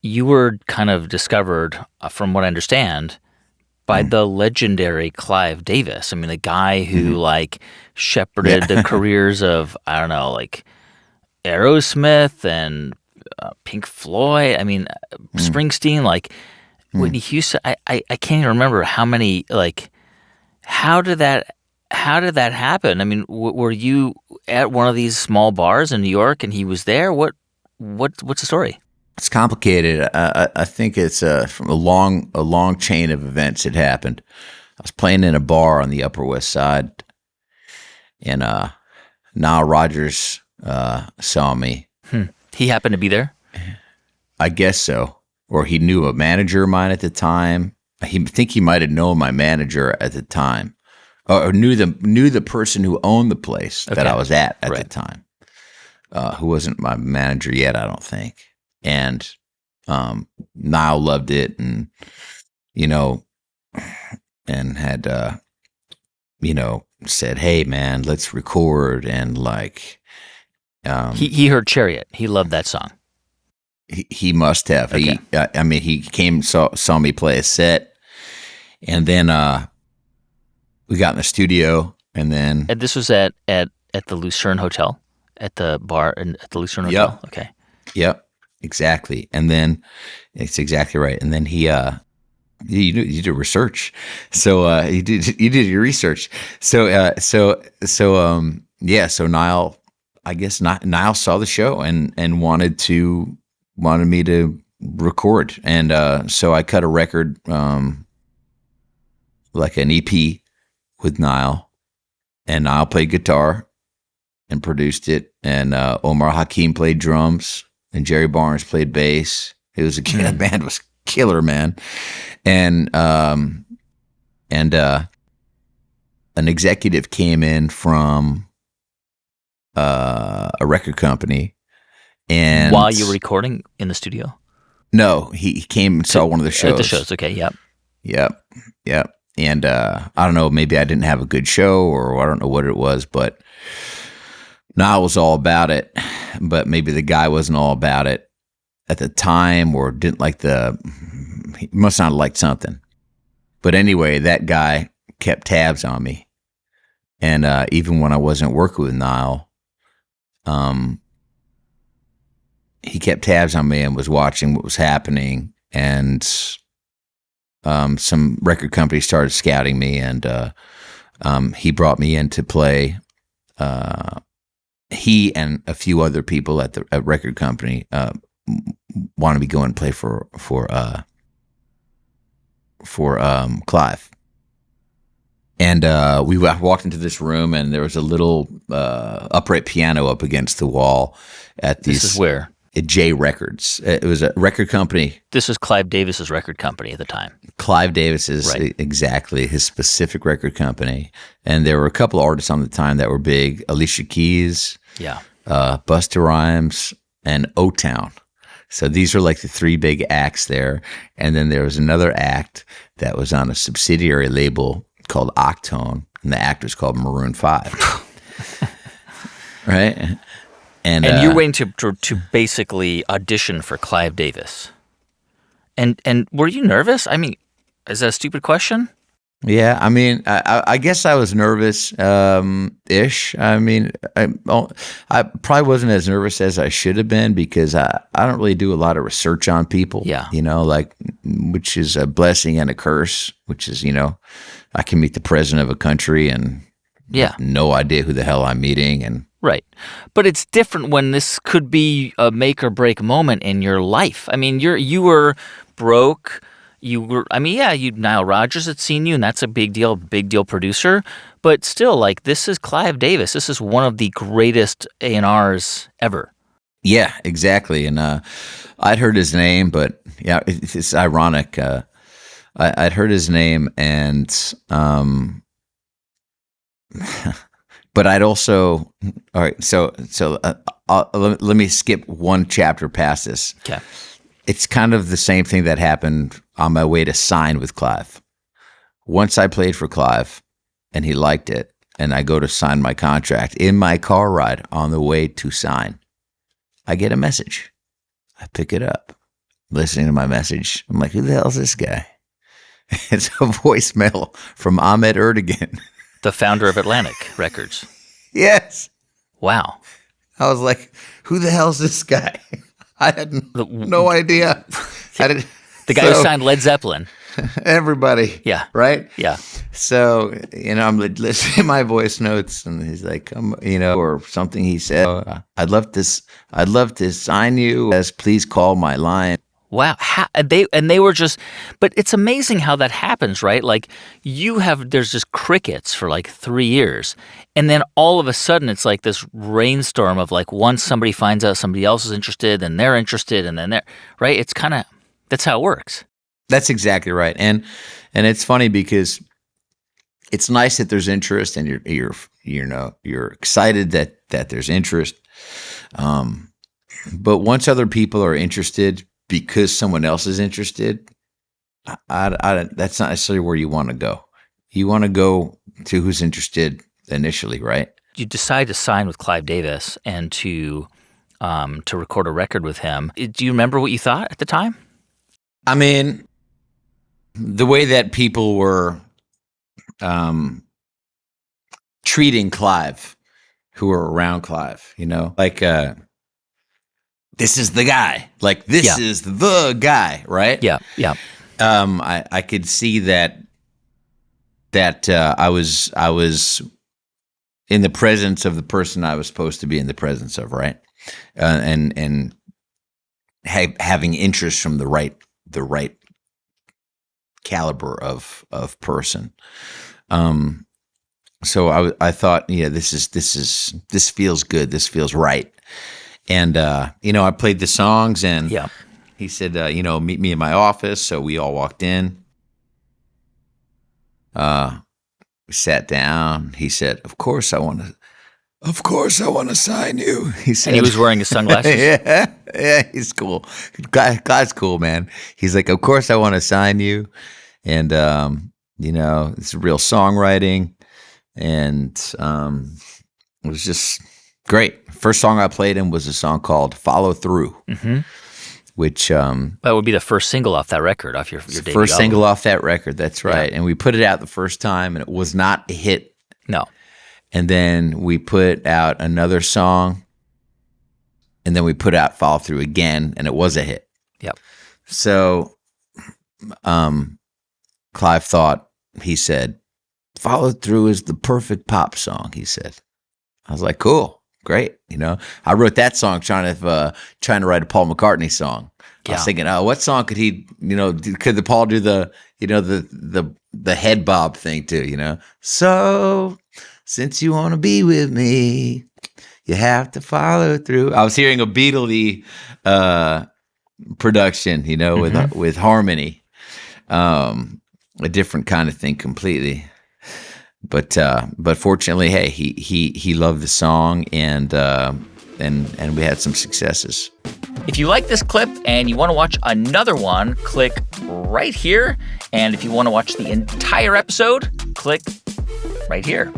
you were kind of discovered, from what I understand, by the legendary Clive Davis. I mean, the guy who like shepherded the careers of, I don't know, like Aerosmith and Pink Floyd. I mean, Springsteen, like Whitney Houston. I can't even remember how many. Like, how did that happen? I mean, were you at one of these small bars in New York and he was there? What's the story? It's complicated. I think it's from a long chain of events that happened. I was playing in a bar on the Upper West Side, and Nile Rodgers saw me. He happened to be there? I guess so. Or he knew a manager of mine at the time. I think he might have known my manager at the time, or knew the person who owned the place that I was at the time, who wasn't my manager yet, I don't think. And Niall loved it, and and had said, "Hey, man, let's record." And like, he heard Chariot. He loved that song. He must have. Okay. He came, saw me play a set, and then we got in the studio, and then And this was at the Lucerne Hotel, at the bar at the Lucerne Hotel. Okay. Yep. Exactly. And then it's exactly right. And then you did research. So you did your research. So Niall, I guess Niall saw the show and wanted me to record. And so I cut a record, like an EP with Niall, and Niall played guitar and produced it, and Omar Hakim played drums, and Jerry Barnes played bass. It was the band was killer, man. And an executive came in from a record company, and while you were recording in the studio? No, he came and saw one of the shows. At the shows, okay, Yep. And I don't know, maybe I didn't have a good show, or I don't know what it was, but Niall was all about it, but maybe the guy wasn't all about it at the time, or didn't like he must not have liked something. But anyway, that guy kept tabs on me. And even when I wasn't working with Niall, he kept tabs on me and was watching what was happening. And some record companies started scouting me, and he brought me in to play. He and a few other people at the record company wanted me to go and play for Clive. And we walked into this room, and there was a little upright piano up against the wall at these. This is where? At J Records. It was a record company. This was Clive Davis's record company at the time. Clive Davis's, right. Exactly, his specific record company. And there were a couple of artists on the time that were big: Alicia Keys, Busta Rhymes, and O-Town. So these were like the three big acts there. And then there was another act that was on a subsidiary label called Octone, and the act was called Maroon 5. Right? And you're waiting to basically audition for Clive Davis. And were you nervous? I mean, is that a stupid question? Yeah, I mean, I guess I was nervous, ish. I mean, I probably wasn't as nervous as I should have been, because I don't really do a lot of research on people. Yeah. Which is a blessing and a curse. Which is, I can meet the president of a country and have no idea who the hell I'm meeting, and. Right. But it's different when this could be a make or break moment in your life. I mean, you were broke. Nile Rodgers had seen you, and that's a big deal producer. But still, like, this is Clive Davis. This is one of the greatest A&Rs ever. Yeah, exactly. And I'd heard his name, but yeah, it's ironic. I'd heard his name, and but I'd also, all right. So let me skip one chapter past this. Okay. It's kind of the same thing that happened on my way to sign with Clive. Once I played for Clive, and he liked it, and I go to sign my contract, in my car ride on the way to sign, I get a message. I pick it up, listening to my message. I'm like, who the hell is this guy? It's a voicemail from 𝐤𝐸𝐬𝐷, the founder of Atlantic Records. Yes. Wow. I was like, who the hell is this guy? I had no idea. The guy who signed Led Zeppelin. Everybody. Yeah. Right? Yeah. So, I'm listening to my voice notes, and he's like, or something he said, I'd love to sign you as please call my line. Wow. They were just, but it's amazing how that happens, right? Like there's just crickets for like 3 years. And then all of a sudden it's like this rainstorm of like once somebody finds out somebody else is interested and they're interested and then right? It's kind of, that's how it works. That's exactly right. And it's funny because it's nice that there's interest and you're excited that there's interest. But once other people are interested, because someone else is interested, that's not necessarily where you want to go. You want to go to who's interested initially, right? You decide to sign with Clive Davis and to record a record with him. Do you remember what you thought at the time? I mean, the way that people were treating Clive, who were around Clive, like this is the guy. Like this is the guy, right? Yeah, yeah. I could see that I was in the presence of the person I was supposed to be in the presence of, right? And having interest from the right caliber of person. So I thought, this feels good. This feels right. And, I played the songs and he said, meet me in my office. So we all walked in. We sat down. He said, of course I want to sign you. He said, and he was wearing his sunglasses. yeah, he's cool. God's cool, man. He's like, of course I want to sign you. And, it's real songwriting. And it was just great. First song I played him was a song called Follow Through, which that would be the first single off that record, off your debut first album. single off that record. That's right. Yeah. And we put it out the first time, and it was not a hit. No. And then we put out another song, and then we put out Follow Through again, and it was a hit. Yep. So, Clive thought, he said, Follow Through is the perfect pop song, he said. I was like, cool. Great, I wrote that song trying to write a Paul McCartney song. I was thinking, what song could he, could the Paul do the head bob thing too, So since you want to be with me, you have to follow through. I was hearing a Beatle-y production, with harmony, a different kind of thing completely. But fortunately, hey, he loved the song, and we had some successes. If you like this clip and you want to watch another one, click right here. And if you want to watch the entire episode, click right here.